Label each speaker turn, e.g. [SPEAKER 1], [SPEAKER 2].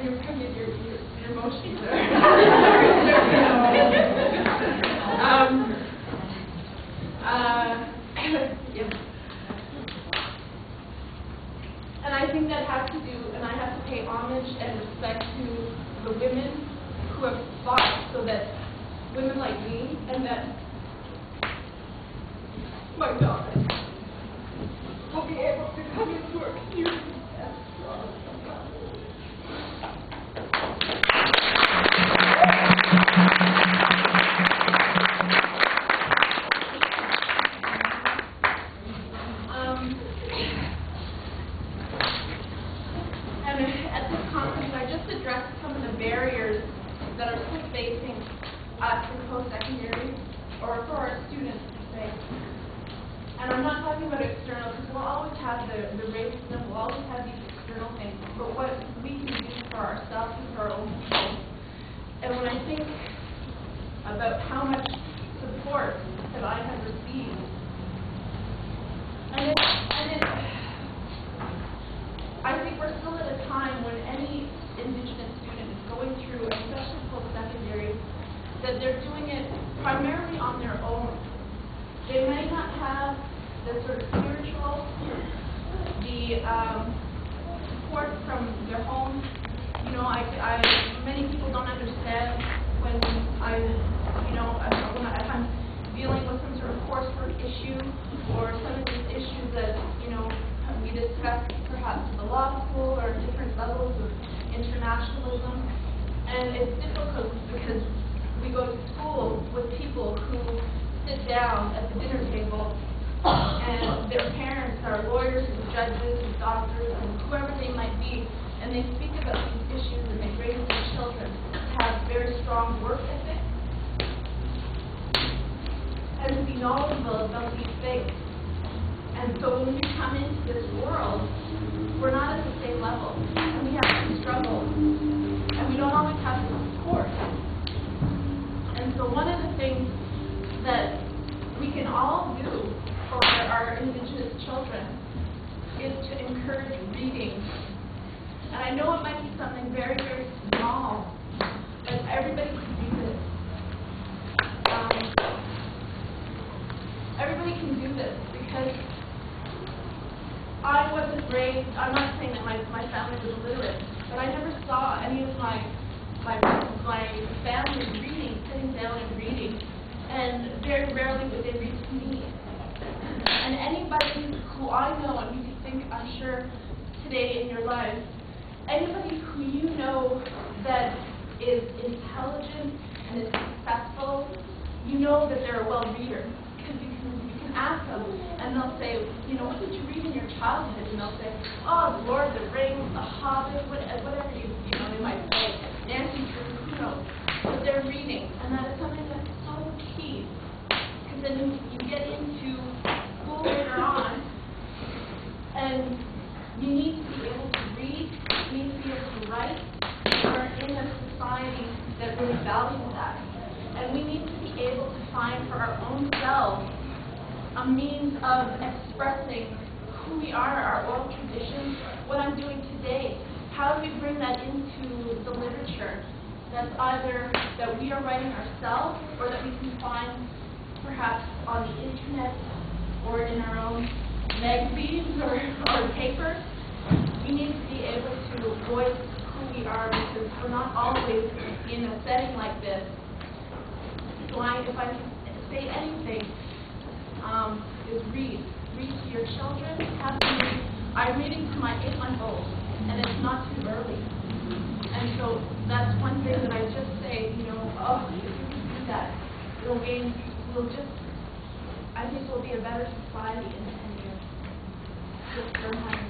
[SPEAKER 1] your emotions are. Yeah. And I think that has to do, and I have to pay homage and respect to the women who have fought so that women like me and that my daughter will be able to come into our community as strong. And at this conference, I just addressed some of the barriers that are still facing us in post-secondary, or for our students to say. And I'm not talking about external, because we'll always have the racism, we'll always have these external things, but what we can do for ourselves and for our own people. And when I think about how much support that I have received, I think we're still at a time when any Indigenous student is going through, especially post-secondary, that they're doing it primarily on their own. They may not have the sort of spiritual, the support from their home. You know, many people don't understand when if I'm dealing with some sort of coursework issue or some of these issues that, we discuss perhaps in the law school or different levels of internationalism. And it's difficult because we go to school with people who sit down at the dinner table and their parents are lawyers and judges and doctors and whoever they might be, and they speak about these issues and they raise their children to have very strong work ethic and to be knowledgeable about these things. And so when we come into this world, we're not at the same level, and we have to struggle, and we don't always have the support. And so one of the things that we can all do for our Indigenous children is to encourage reading. And I know it might be something very, very small, but everybody can do this. Everybody can do this because I wasn't raised, I'm not saying that my family was illiterate, but I never saw any of my family reading, sitting down and reading, and very rarely would they read to me. And anybody who I know, and you can think, I'm sure, today in your lives, anybody who you know that is intelligent and is successful, you know that they're a well-reader. Because you can ask them, and they'll say, what did you read in your childhood? And they'll say, oh, The Lord of the Rings, The Hobbit, whatever they might say, Nancy Drew, who knows. But they're reading, and that is something that's so key. Because then you get into school later on, and you need to be able to read, you need to be able to write. We're in a society that really values that. And we need to be able to find for our own selves a means of expressing who we are, our oral traditions, what I'm doing today. How do we bring that into the literature that's either that we are writing ourselves or that we can find perhaps on the internet or in our own magazines or papers? We need to be able to voice who we are because we're not always in a setting like this. So if I can say anything, is read. Read to your children. Have them read. I'm reading to my 8-month-old, and it's not too early. And so that's one thing that I just say, if you can do that, I think we'll be a better society in 10 years. Just learn how to